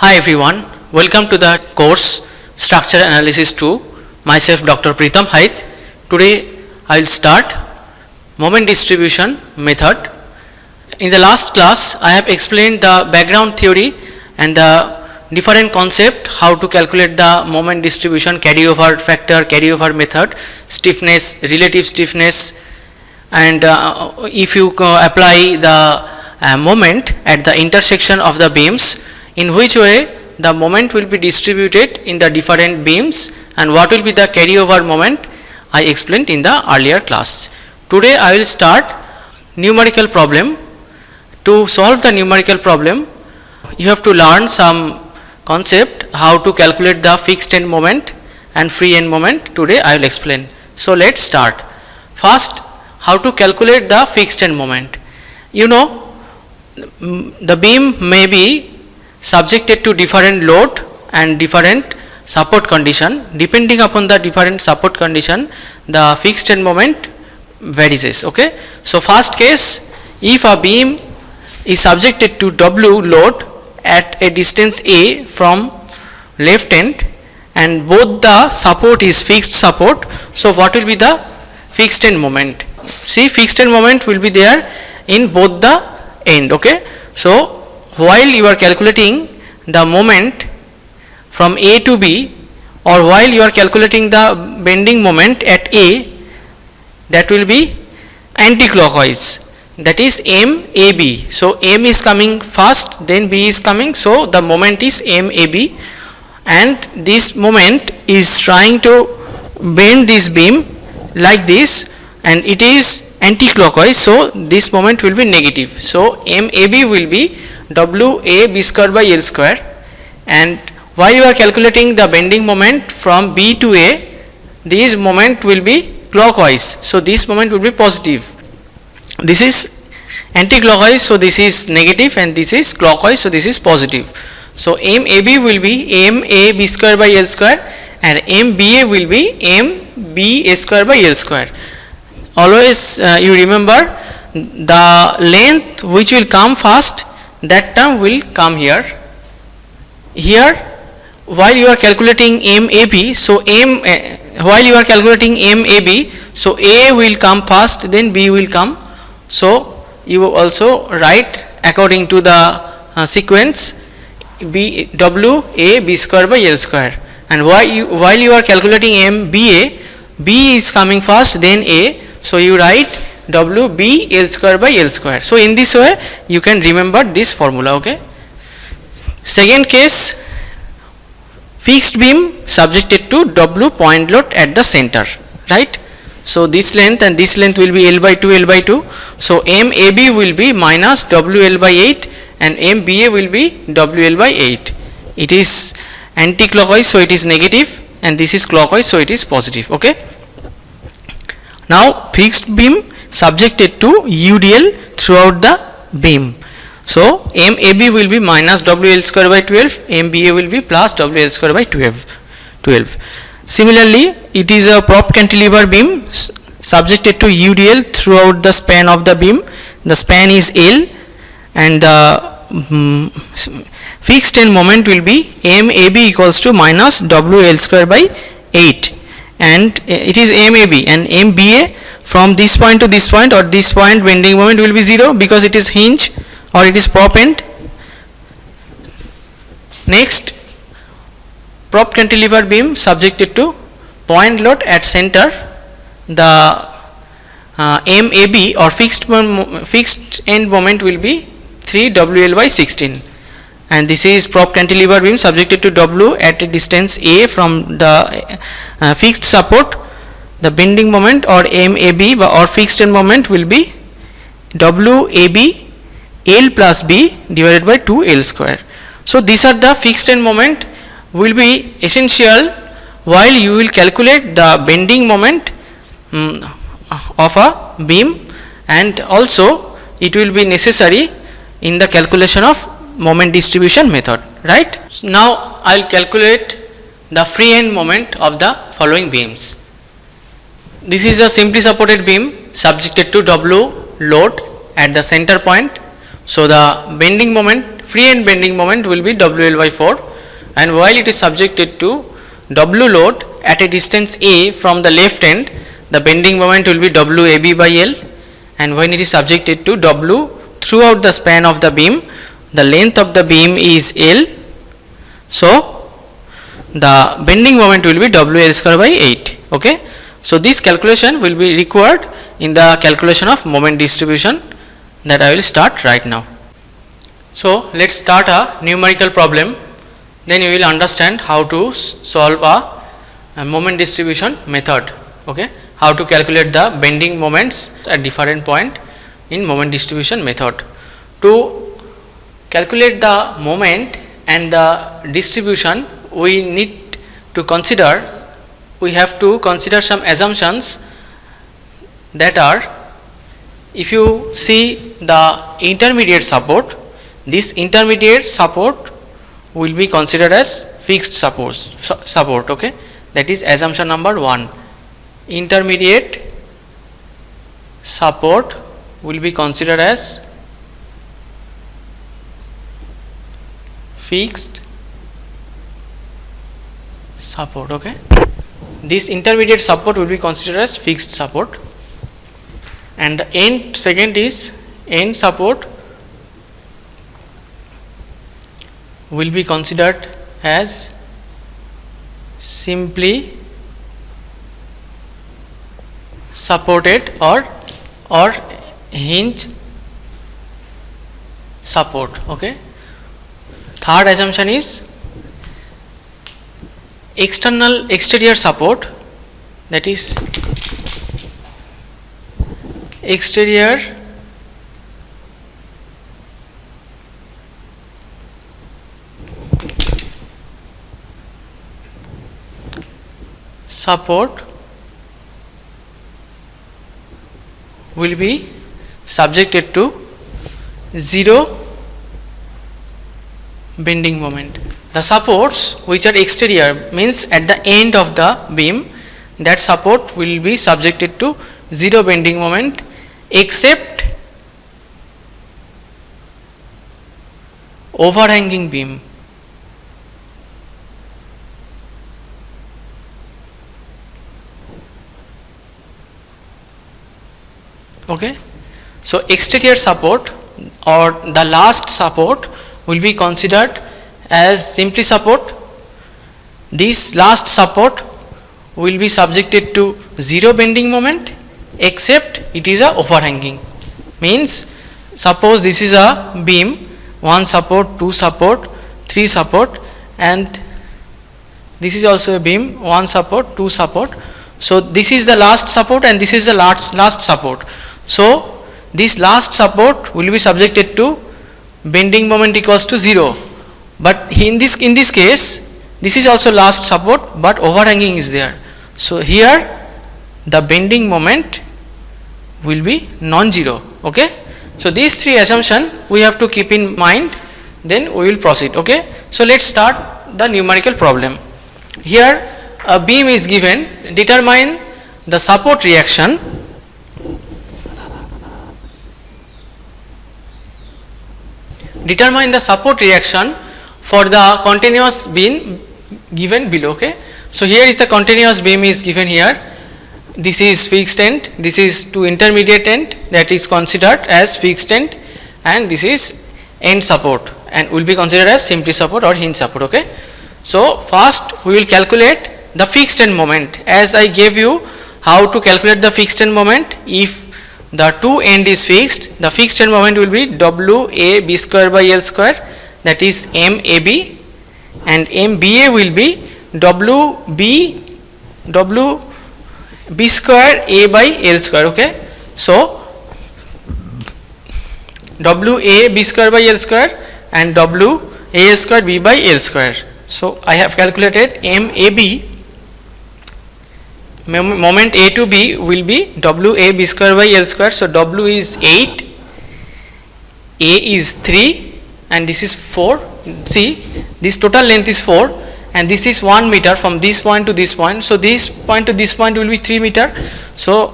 Hi everyone, welcome to the course Structure Analysis 2. Myself Dr. Pritam Haith. Today I will start moment distribution method. In the last class I have explained the background theory and the different concept how to calculate the moment distribution, carryover factor, carryover method, stiffness, relative stiffness, and if you apply the moment at the intersection of the beams, in which way the moment will be distributed in the different beams and what will be the carryover moment I explained in the earlier class. Today I will start numerical problem. To solve the numerical problem, you have to learn some concept how to calculate the fixed end moment and free end moment. Today I will explain. So let's start. First, how to calculate the fixed end moment. You know, the beam may be subjected to different load and different support condition. Depending upon the different support condition, the fixed end moment varies. Okay. So first case, if a beam is subjected to W load at a distance A from left end and both the support is fixed support, so what will be the fixed end moment? See, fixed end moment will be there in both the end. Okay. So while you are calculating the moment from A to B, or while you are calculating the bending moment at A, that will be anti-clockwise, that is MAB. So M is coming first, then B is coming, so the moment is MAB, and this moment is trying to bend this beam like this and it is anti-clockwise, so this moment will be negative. So MAB will be WA B square by L square, and while you are calculating the bending moment from B to A, this moment will be clockwise, so this moment will be positive. This is anti-clockwise, so this is negative, and this is clockwise, so this is positive. So MAB will be MA B square by L square and MBA will be MB square by L square. Always you remember the length which will come first, that term will come here. Here, while you are calculating MAB, so while you are calculating MAB, so A will come first, then B will come. So you also write according to the sequence B W A B square by L square. And while you are calculating MBA, B is coming first, then A. So you write WB L square by L square. So in this way you can remember this formula. Okay. Second case, fixed beam subjected to W point load at the center, right? So this length and this length will be L by 2, L by 2. So MAB will be minus WL by 8 and MBA will be WL by 8. It is anti-clockwise, so it is negative, and this is clockwise, so it is positive. Okay. Now fixed beam subjected to UDL throughout the beam. So MAB will be minus WL square by 12, MBA will be plus WL square by 12. Similarly, it is a prop cantilever beam subjected to UDL throughout the span of the beam. The span is L and the fixed end moment will be MAB equals to minus WL square by 8, and it is MAB, and MBA from this point to this point or this point bending moment will be 0 because it is hinge or it is prop end. Next, prop cantilever beam subjected to point load at center, the MAB or fixed end moment will be 3 WL by 16, and this is prop cantilever beam subjected to W at a distance A from the fixed support. The bending moment or MAB or fixed end moment will be WAB L plus B divided by 2 L square. So these are the fixed end moment will be essential while you will calculate the bending moment of a beam, and also it will be necessary in the calculation of moment distribution method, right? So now I will calculate the free end moment of the following beams. This is a simply supported beam subjected to W load at the center point. So the bending moment free end bending moment will be WL by 4, and while it is subjected to W load at a distance A from the left end, the bending moment will be WAB by L, and when it is subjected to W throughout the span of the beam, the length of the beam is L, so the bending moment will be WL square by 8. Okay. So this calculation will be required in the calculation of moment distribution that I will start right now. So let's start a numerical problem, then you will understand how to solve a moment distribution method. Okay, how to calculate the bending moments at different point in moment distribution method. To calculate the moment and the distribution, we need to consider, we have to consider some assumptions that are, if you see the intermediate support, this intermediate support will be considered as fixed support. Okay, that is assumption number 1. Intermediate support will be considered as fixed support. Okay, this intermediate support will be considered as fixed support, and the end second is end support will be considered as simply supported or hinge support. Okay, third assumption is exterior support, that is exterior support will be subjected to zero bending moment. The supports which are exterior means at the end of the beam, that support will be subjected to zero bending moment except overhanging beam. Okay, so exterior support or the last support will be considered as simply support. This last support will be subjected to zero bending moment except it is a overhanging. Means suppose this is a beam, 1 support, 2 support, 3 support, and this is also a beam, 1 support, 2 support. So this is the last support and this is the last support. So this last support will be subjected to bending moment equals to 0, but in this case this is also last support but overhanging is there. So here the bending moment will be non-zero. Okay, so these 3 assumptions we have to keep in mind, then we will proceed. Okay, so let's start the numerical problem. Here a beam is given, determine the support reaction for the continuous beam given below. Okay, so here is the continuous beam is given here. This is fixed end, this is to intermediate end, that is considered as fixed end, and this is end support and will be considered as simply support or hinge support. Okay, so first we will calculate the fixed end moment, as I gave you how to calculate the fixed end moment. If the two end is fixed, the fixed end moment will be WAB square by L square, that is MAB, and MBA will be WB square A by L square. Okay, so WAB square by L square and WA square B by L square. So I have calculated MAB, moment A to B will be WAB square by L square. So W is 8, A is 3, and this is 4. See, this total length is 4 and this is 1 meter from this point to this point. So this point to this point will be 3 meter. So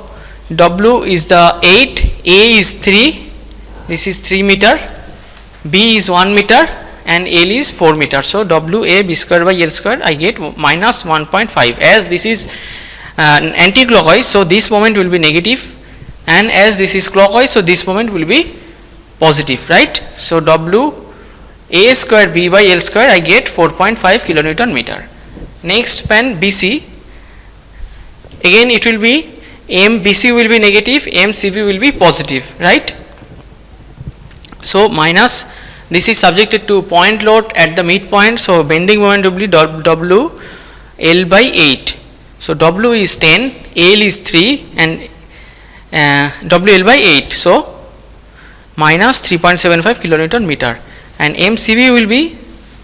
W is the 8, A is 3, this is 3 meter, B is 1 meter and L is 4 meter. So WA B square by L square I get minus 1.5. As this is anti-clockwise, so this moment will be negative, and as this is clockwise, so this moment will be positive, right? So WA square B by L square I get 4.5 kilonewton meter. Next span BC, again it will be MBC will be negative, MCB will be positive, right? So minus, this is subjected to point load at the midpoint, so bending moment will be W L by 8. So W is 10, L is 3 and WL by 8, so minus 3.75 kilonewton meter, and MCB will be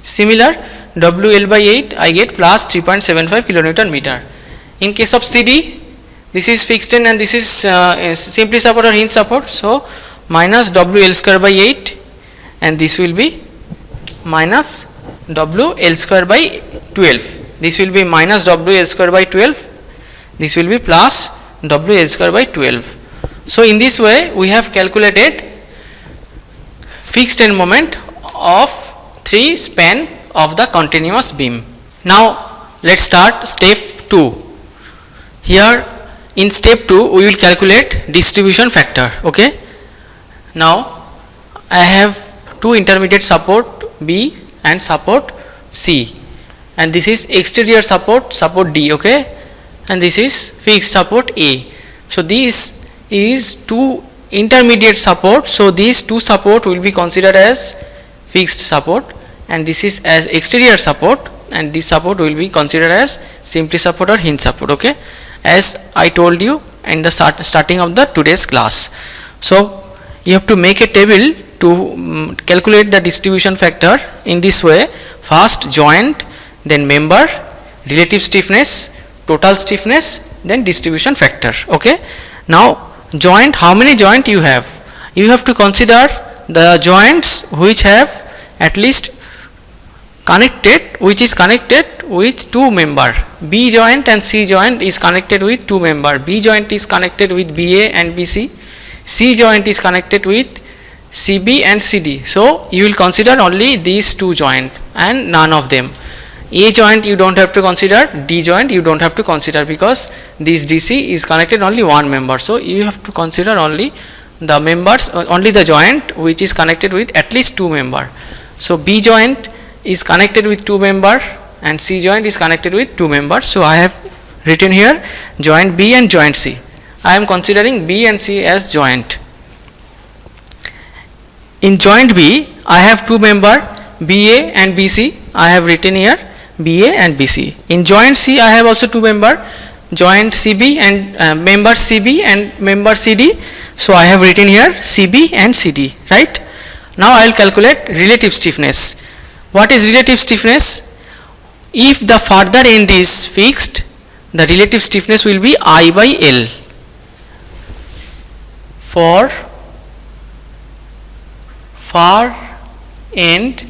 similar, WL by 8 I get plus 3.75 kilonewton meter. In case of CD, this is fixed end and this is simply support or hinge support, so minus WL square by 8 and this will be minus WL square by 12. This will be minus WL square by 12, this will be plus WL square by 12. So in this way we have calculated fixed end moment of 3 span of the continuous beam. Now let's start step 2. Here in step 2 we will calculate distribution factor. Okay. Now I have 2 intermediate support B and support C, and this is exterior support D, okay, and this is fixed support A. So this is 2 intermediate support, so these 2 support will be considered as fixed support, and this is as exterior support, and this support will be considered as simply support or hinge support, okay, as I told you in the starting of the today's class. So you have to make a table to calculate the distribution factor in this way: first joint, then member, relative stiffness, total stiffness, then distribution factor. Okay. Now joint, how many joint you have? You have to consider the joints which have at least connected, which is connected with 2 member. B joint and C joint is connected with 2 member. B joint is connected with BA and BC. C joint is connected with CB and CD. So you will consider only these 2 joint and none of them. A joint you don't have to consider, D joint you don't have to consider, because this DC is connected only 1 member. So you have to consider only the members, only the joint which is connected with at least 2 member. So B joint is connected with 2 member and C joint is connected with 2 members. So I have written here joint B and joint C. I am considering B and C as joint. In joint B I have 2 member BA and BC. I have written here BA and BC. In joint C I have also 2 member, joint CB and member CB and member CD. So I have written here CB and CD, right? Now I will calculate relative stiffness. What is relative stiffness? If the further end is fixed, the relative stiffness will be I by L. For far end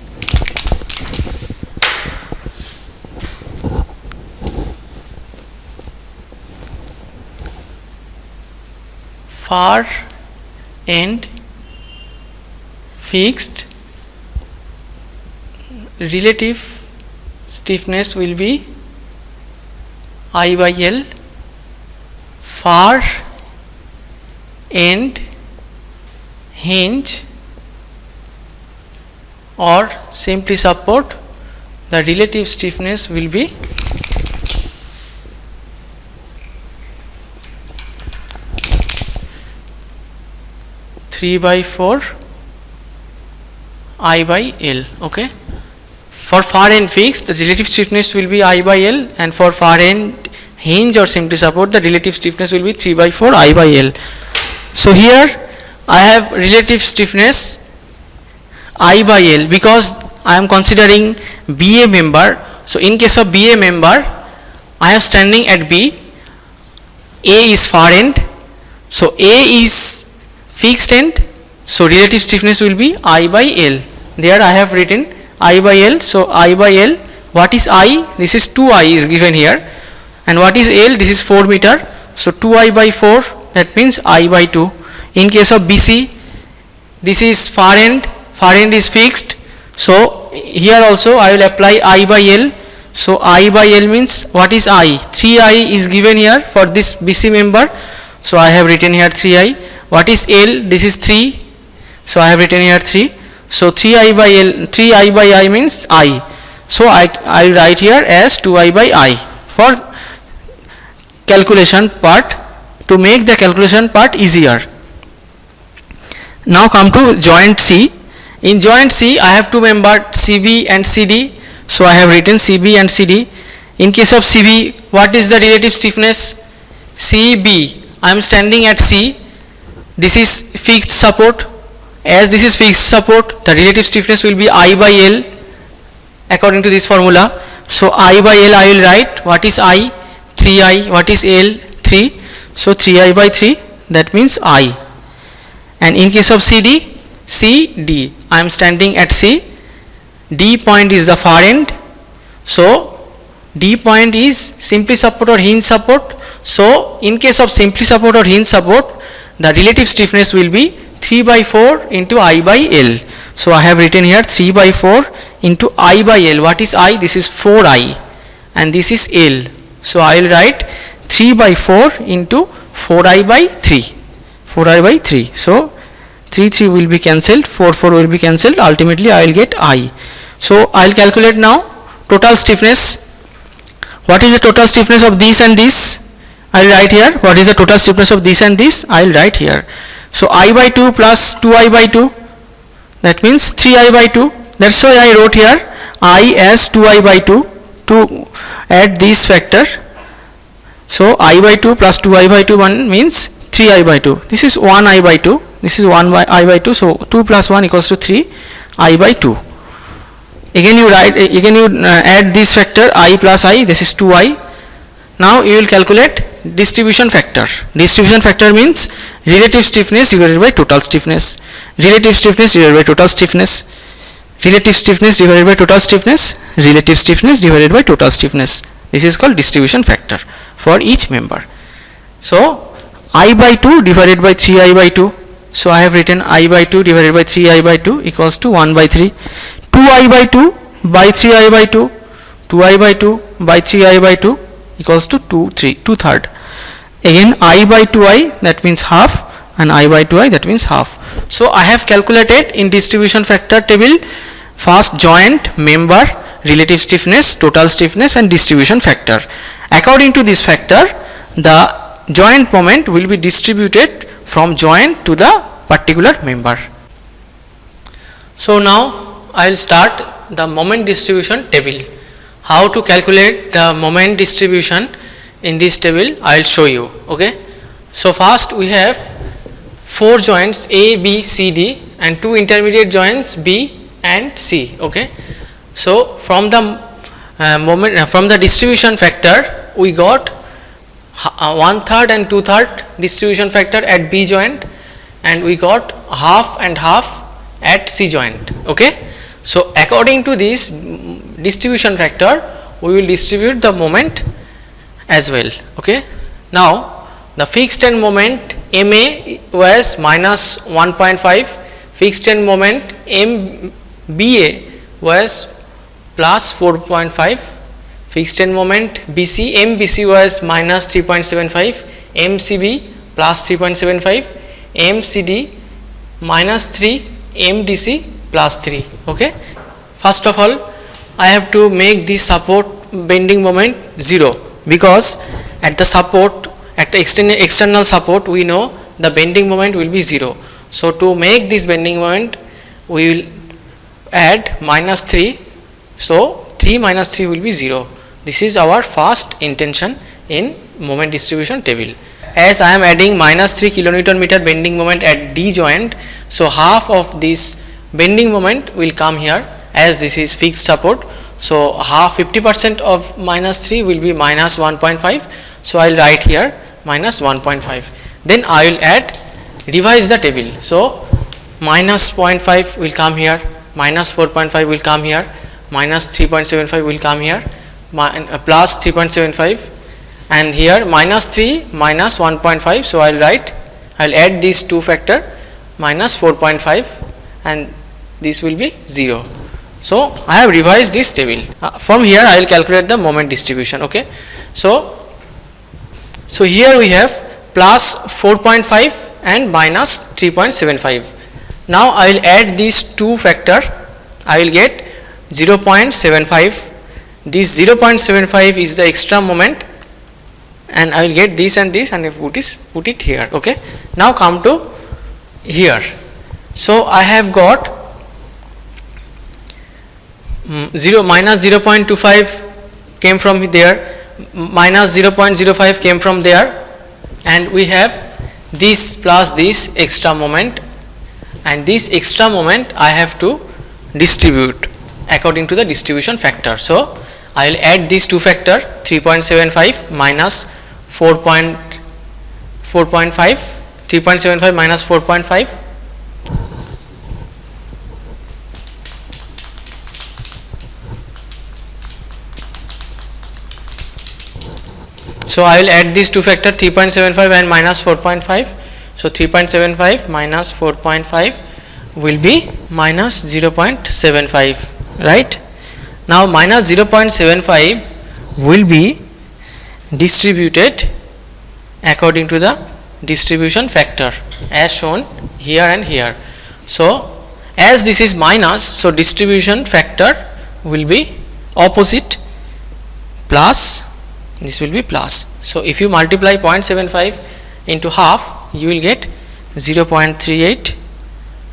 fixed, relative stiffness will be I by L. Far end hinge or simply support, the relative stiffness will be three by 4 I by L. Okay. For far end fixed, the relative stiffness will be I by L, and for far end hinge or simply support, the relative stiffness will be 3 by 4 I by L. So here I have relative stiffness I by L because I am considering BA member. So in case of BA member, I have standing at B, A is far end, so A is fixed end, so relative stiffness will be I by L. There I have written I by L, so I by L, what is I? This is 2I is given here, and what is L? This is 4 meter, so 2I by 4, that means I by 2. In case of BC, this is far end far end is fixed, so here also I will apply I by L. So I by L means what is I? 3I is given here for this BC member, so I have written here 3I. What is L? This is 3, so I have written here 3. So 3I by L, 3I by I means I. So I write here as 2I by I for calculation part, to make the calculation part easier. Now come to joint C. In joint C I have two members CB and CD, so I have written CB and CD. In case of CB, what is the relative stiffness? CB, I am standing at C, this is fixed support. As this is fixed support, the relative stiffness will be I by L according to this formula. So I by L I will write, what is I? 3I. What is L? 3. So 3I by 3, that means I. And in case of CD, CD, I am standing at C, D point is the far end, so D point is simply support or hinge support. So in case of simply support or hinge support, the relative stiffness will be 3 by 4 into I by L. So I have written here 3 by 4 into I by L. What is I? This is 4I and this is L. So I will write 3 by 4 into 4I by 3. 4I by 3. So 3 will be cancelled, 4 will be cancelled, ultimately I will get I. So I will calculate now total stiffness. What is the total stiffness of this and this? I will write here. What is the total stiffness of this and this? I will write here. So I by 2 plus 2I by 2, that means 3I by 2. That's why I wrote here I as 2I by 2 to add this factor. So I by 2 plus 2I by 2 1 means 3I by 2. This is 1I by 2. This is 1I by 2. So 2 plus 1 equals to 3I by 2. Again you add this factor I plus I. This is 2I. Now you will calculate distribution factor. Distribution factor means relative stiffness divided by total stiffness. Relative stiffness divided by total stiffness. Relative stiffness divided by total stiffness. Relative stiffness divided by total stiffness. This is called distribution factor for each member. So I by 2 divided by 3I by 2. So I have written I by 2 divided by 3I by 2 equals to 1 by 3. 2I by 2 by 3I by 2. 2I by 2 by 3I by 2 equals to 2 third. Again I by 2I, that means half, and I by 2I, that means half. So I have calculated in distribution factor table first joint, member, relative stiffness, total stiffness and distribution factor. According to this factor, the joint moment will be distributed from joint to the particular member. So now I will start the moment distribution table. How to calculate the moment distribution in this table I will show you. Okay. So first we have 4 joints A, B, C, D and 2 intermediate joints B and C. Okay. So from the from the distribution factor we got 1/3 and 2/3 distribution factor at B joint, and we got half and half at C joint. Okay. So according to this distribution factor we will distribute the moment as well. Okay. Now the fixed end moment MA was minus 1.5, fixed end moment MBA was plus 4.5, fixed end moment MBC was minus 3.75, MCB plus 3.75, MCD minus 3, MDC plus 3. Okay. First of all I have to make this support bending moment 0, because at the support, at the external support we know the bending moment will be 0. So to make this bending moment we will add minus 3. So 3 minus 3 will be 0. This is our first intention in moment distribution table. As I am adding minus 3 kilonewton meter bending moment at D joint, so half of this bending moment will come here, as this is fixed support. So half 50% of minus 3 will be minus 1.5. So I will write here minus 1.5. Then I will revise the table. So minus 0.5 will come here, minus 4.5 will come here, minus 3.75 will come here, plus 3.75, and here minus 3 minus 1.5. So I will add these two factor minus 4.5, and this will be 0. So I have revised this table. From here I will calculate the moment distribution. Okay, so here we have plus 4.5 and minus 3.75. now I will add these two factor, I will get 0.75. this 0.75 is the extra moment, and I will get this and this, and I put it here. Okay, now come to here. So I have got minus 0.25 came from there, minus 0.05 came from there, and we have this plus this extra moment, and this extra moment I have to distribute according to the distribution factor. So I will add these two factor, 3.75 minus 4.5, 3.75 minus 4.5. So I will add these two factor, 3.75 and minus 4.5. So 3.75 minus 4.5 will be minus 0.75, right? Now minus 0.75 will be distributed according to the distribution factor as shown here and here. So as this is minus, so distribution factor will be opposite, plus, this will be plus. So if you multiply 0.75 into half, you will get 0.38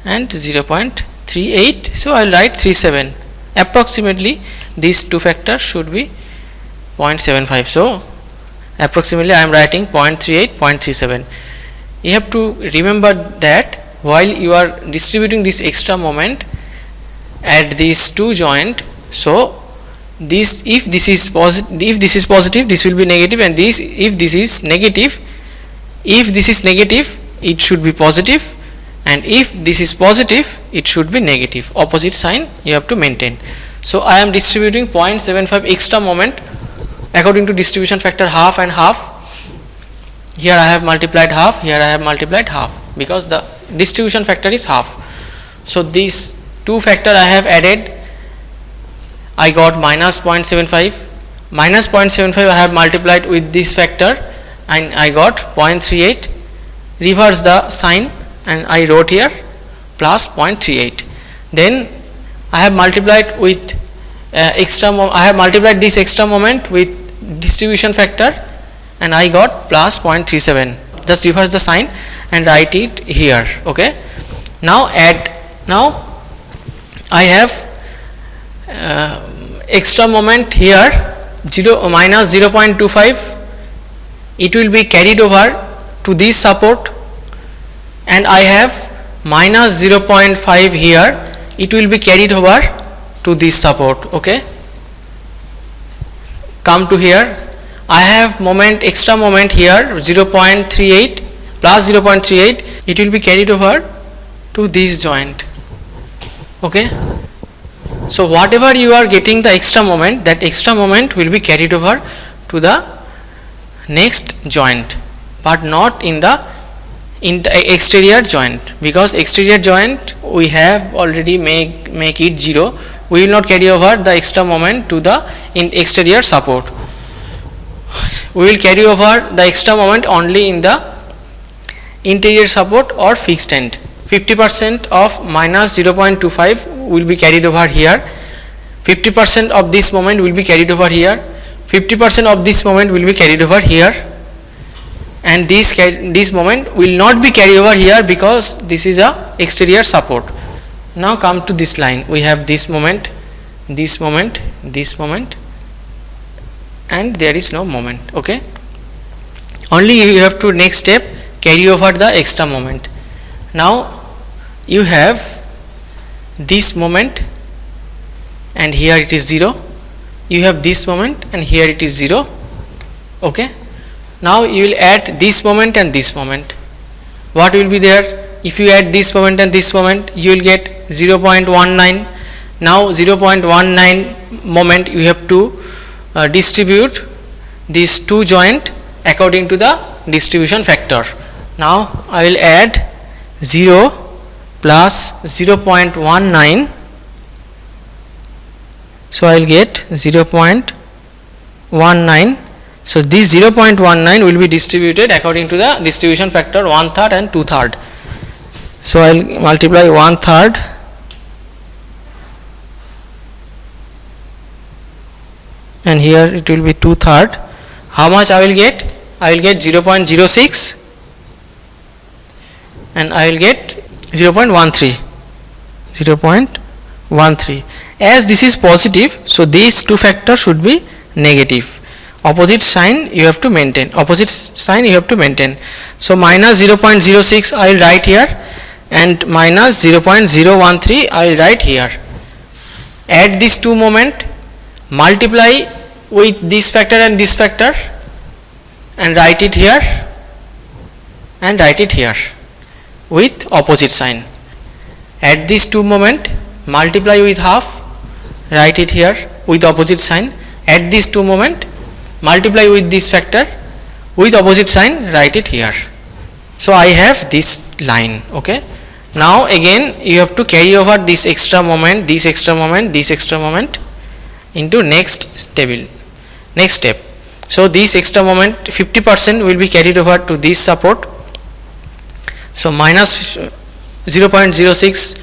and 0.38. So I will write 37. Approximately these two factors should be 0.75. So approximately I am writing 0.38, 0.37. You have to remember that while you are distributing this extra moment at these two joint, so this, if this is positive, this will be negative, and this, if this is negative, it should be positive, and if this is positive, it should be negative. Opposite sign you have to maintain. So I am distributing 0.75 extra moment according to distribution factor half and half. Here I have multiplied half, here I have multiplied half, because the distribution factor is half. So these two factor I have added, I got minus 0.75, minus 0.75 I have multiplied with this factor, and I got 0.38. Reverse the sign and I wrote here plus 0.38. Then I have multiplied with I have multiplied this extra moment with distribution factor, and I got plus 0.37. Just reverse the sign and write it here. Okay, now I have extra moment here, minus 0.25, it will be carried over to this support, and I have minus 0.5 here, it will be carried over to this support. Okay, come to here, I have extra moment here, 0.38 plus 0.38, it will be carried over to this joint. Okay, so whatever you are getting the extra moment, that extra moment will be carried over to the next joint, but not in the exterior joint, because exterior joint we have already make it 0. We will not carry over the extra moment to the exterior support. We will carry over the extra moment only in the interior support or fixed end. 50% of minus 0.25 will be carried over here, 50% of this moment will be carried over here, 50% of this moment will be carried over here, and this moment will not be carried over here because this is a exterior support. Now come to this line, we have this moment, this moment, this moment, and there is no moment. Okay, only you have to next step carry over the extra moment. Now you have this moment, and here it is 0. You have this moment, and here it is 0. Okay, now you will add this moment and this moment. What will be there? If you add this moment and this moment, you will get 0.19. Now 0.19 moment you have to distribute these two joint according to the distribution factor. Now I will add 0 plus 0.19. So I will get 0.19. So this 0.19 will be distributed according to the distribution factor 1/3 and 2/3. So I will multiply 1/3 and here it will be 2/3. How much I will get? I will get 0.06 and I will get 0.13. 0.13. As this is positive, so these two factors should be negative. Opposite sign you have to maintain. Opposite sign you have to maintain. So minus 0.06 I will write here and minus 0.013 I will write here. Add these two moment, multiply with this factor and this factor and write it here and write it here with opposite sign. Add these two moment, multiply with half, write it here with opposite sign. Add these two moment, multiply with this factor with opposite sign, write it here. So I have this line. Okay. Now again you have to carry over this extra moment, this extra moment, this extra moment into next table, next step. So this extra moment 50% will be carried over to this support. So minus 0.06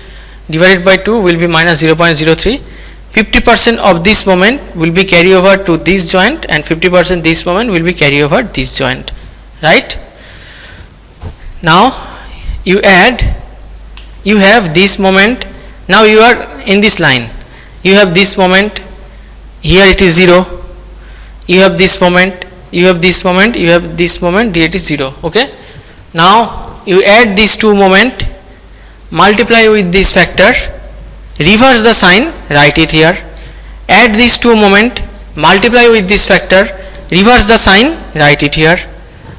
divided by 2 will be minus 0.03. 50% of this moment will be carried over to this joint and 50% this moment will be carried over this joint, right? Now you add, you have this moment, now you are in this line, you have this moment, here it is 0, you have this moment, you have this moment, you have this moment, here it is 0. Okay. Now you add these two moment, multiply with this factor, reverse the sign, write it here. Add these two moment, multiply with this factor, reverse the sign, write it here.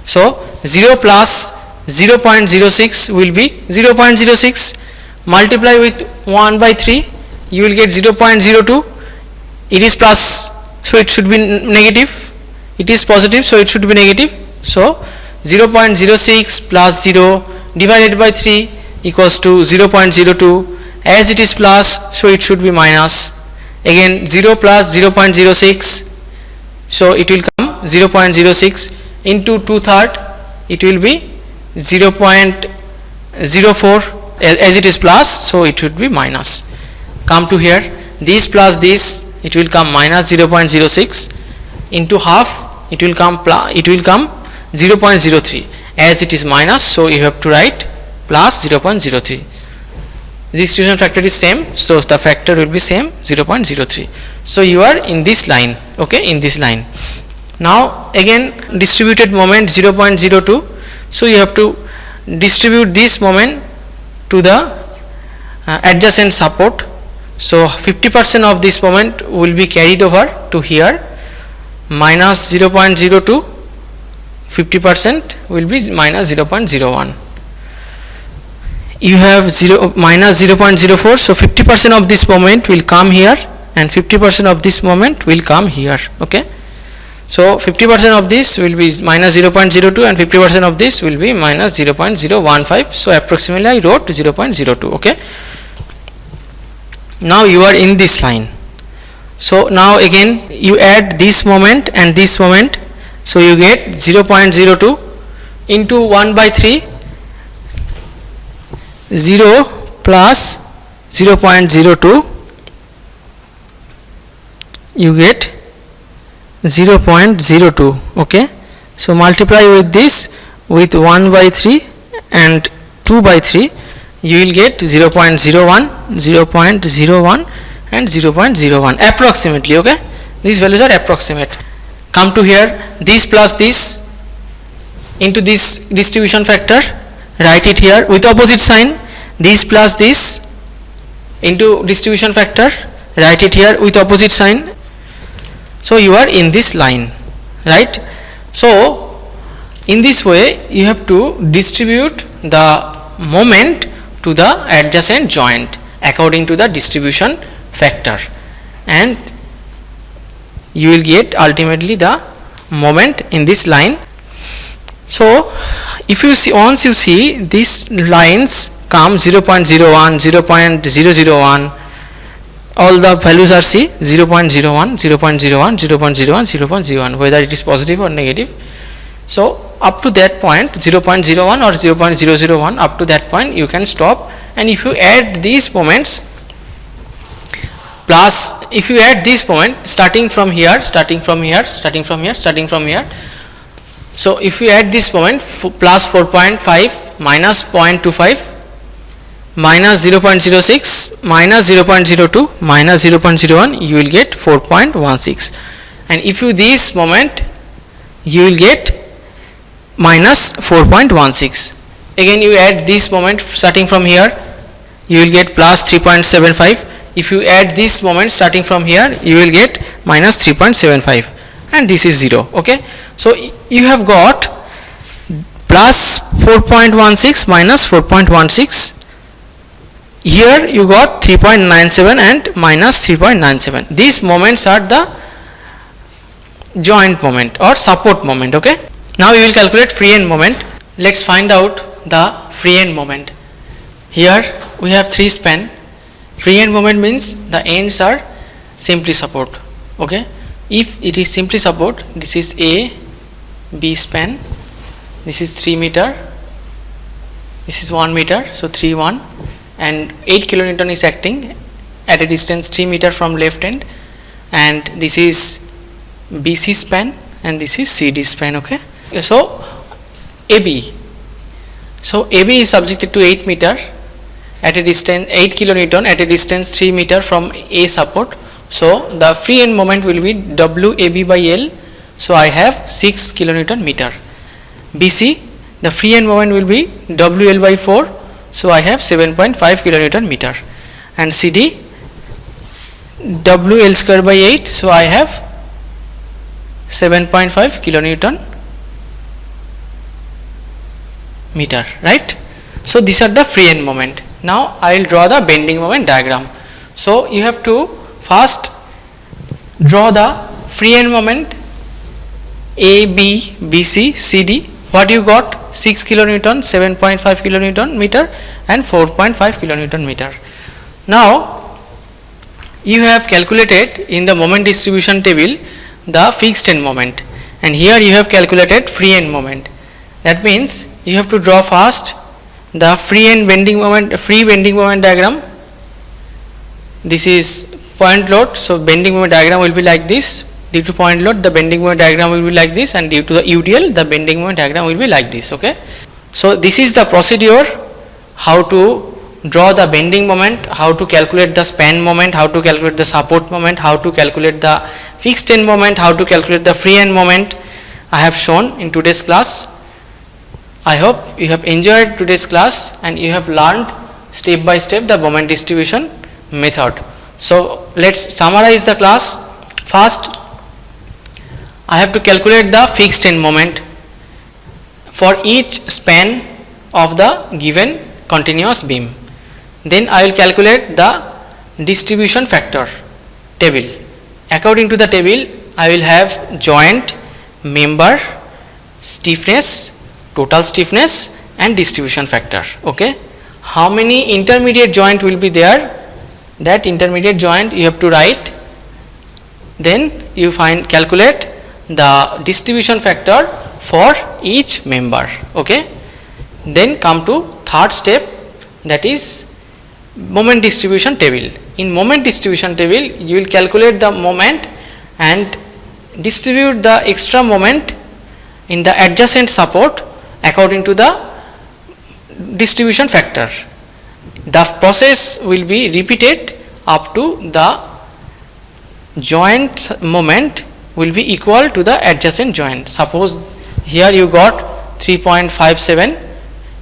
So 0 plus 0.06 will be 0.06, multiply with 1/3, you will get 0.02. It is plus, so it should be negative. It is positive, so it should be negative. So 0.06 plus 0 divided by 3 equals to 0.02. As it is plus, so it should be minus. Again 0 plus 0.06, so it will come 0.06 into 2/3, it will be 0.04. As it is plus, so it should be minus. Come to here, this plus this, it will come minus 0.06 into half, it will come 0.03. As it is minus, so you have to write plus 0.03. The distribution factor is same, so the factor will be same, 0.03. So you are in this line. Okay, in this line. Now again distributed moment 0.02, so you have to distribute this moment to the adjacent support. So 50% of this moment will be carried over to here, minus 0.02, 50% will be minus 0.01. You have minus 0.04, so 50% of this moment will come here and 50% of this moment will come here. Okay, so 50% of this will be minus 0.02 and 50% of this will be minus 0.015. So approximately I wrote 0.02. Okay, now you are in this line. So now again you add this moment and this moment, so you get 0.02 into 1/3, 0 plus 0.02, you get 0.02. Okay, so multiply with this with 1/3 and 2/3, you will get 0.01, 0.01 and 0.01 approximately. Okay, these values are approximate. Come to here, this plus this into this distribution factor, write it here with opposite sign. This plus this into distribution factor, write it here with opposite sign. So you are in this line, right? So in this way you have to distribute the moment to the adjacent joint according to the distribution factor, and you will get ultimately the moment in this line. So if you see, once you see these lines come 0.01, 0.001, all the values are see 0.01, 0.01, 0.01, 0.01, whether it is positive or negative. So up to that point 0.01 or 0.001, up to that point you can stop, and if you add these moments plus, if you add this moment starting from here, starting from here, starting from here, starting from here, so if you add this moment plus 4.5 minus 0.25 minus 0.06 minus 0.02 minus 0.01, you will get 4.16, and if you this moment you will get minus 4.16. Again you add this moment starting from here, you will get plus 3.75. If you add this moment starting from here, you will get minus 3.75, and this is 0. Okay, so you have got plus 4.16 minus 4.16. Here you got 3.97 and minus 3.97. These moments are the joint moment or support moment. Okay, now we will calculate free end moment. Let's find out the free end moment. Here we have 3 span. Free end moment means the ends are simply support. Okay, if it is simply support, this is A, B span, this is 3 meter, this is 1 meter, so 3 1, and 8 kilonewton is acting at a distance 3 meter from left end, and this is BC span and this is CD span. Okay, so AB, so AB is subjected to 8 meter at a distance 8 kilonewton at a distance 3 meter from A support. So the free end moment will be WAB by L, so I have 6 kilonewton meter. BC, the free end moment will be WL by 4, so I have 7.5 kilonewton meter, and CD WL square by 8, so I have 7.5 kilonewton meter, right? So these are the free end moment. Now I will draw the bending moment diagram. So you have to first draw the free end moment A, B, BC, CD. What you got? 6 kilonewton, 7.5 kilonewton meter and 4.5 kilonewton meter. Now you have calculated in the moment distribution table the fixed end moment, and here you have calculated free end moment. That means you have to draw first the free bending moment diagram. This is point load, so bending moment diagram will be like this. Due to point load, the bending moment diagram will be like this, and due to the UDL, the bending moment diagram will be like this. Okay, so this is the procedure how to draw the bending moment, how to calculate the span moment, how to calculate the support moment, how to calculate the fixed end moment, how to calculate the free end moment. I have shown in today's class. I hope you have enjoyed today's class and you have learned step by step the moment distribution method. So let's summarize the class. First, I have to calculate the fixed end moment for each span of the given continuous beam. Then I will calculate the distribution factor table. According to the table, I will have joint, member, stiffness, total stiffness and distribution factor. Okay, how many intermediate joint will be there? That intermediate joint you have to write. Then you calculate the distribution factor for each member. Okay, then come to third step, that is moment distribution table. In moment distribution table, you will calculate the moment and distribute the extra moment in the adjacent support according to the distribution factor. The process will be repeated up to the joint moment will be equal to the adjacent joint. Suppose here you got 3.57,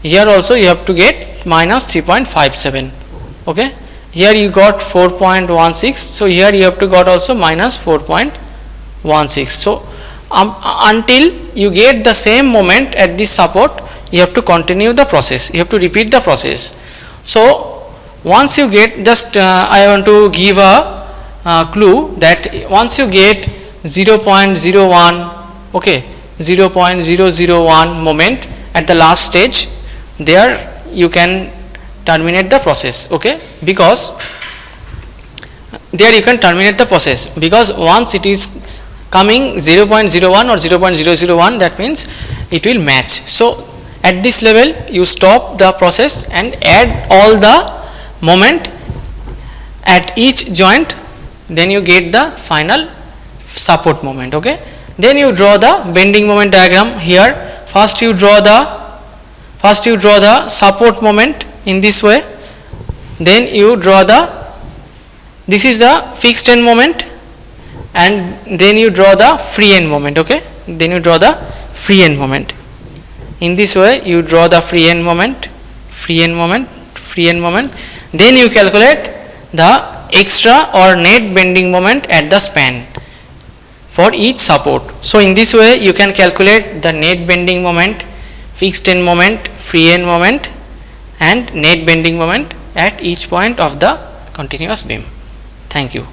here also you have to get minus 3.57. Okay, here you got 4.16, so here you have to got also minus 4.16. So until you get the same moment at this support, you have to continue the process, you have to repeat the process. So once you get, just I want to give a clue that once you get 0.01, okay, 0.001 moment at the last stage, there you can terminate the process. Okay, because there you can terminate the process, because once it is coming 0.01 or 0.001, that means it will match. So at this level you stop the process and add all the moment at each joint, then you get the final support moment. Okay, then you draw the bending moment diagram. Here first you draw the support moment in this way, then you draw this is the fixed end moment, and then you draw the free end moment. Okay, then you draw the free end moment. In this way you draw the free end moment, then you calculate the extra or net bending moment at the span for each support. So in this way you can calculate the net bending moment, fixed end moment, free end moment, and net bending moment at each point of the continuous beam. Thank you.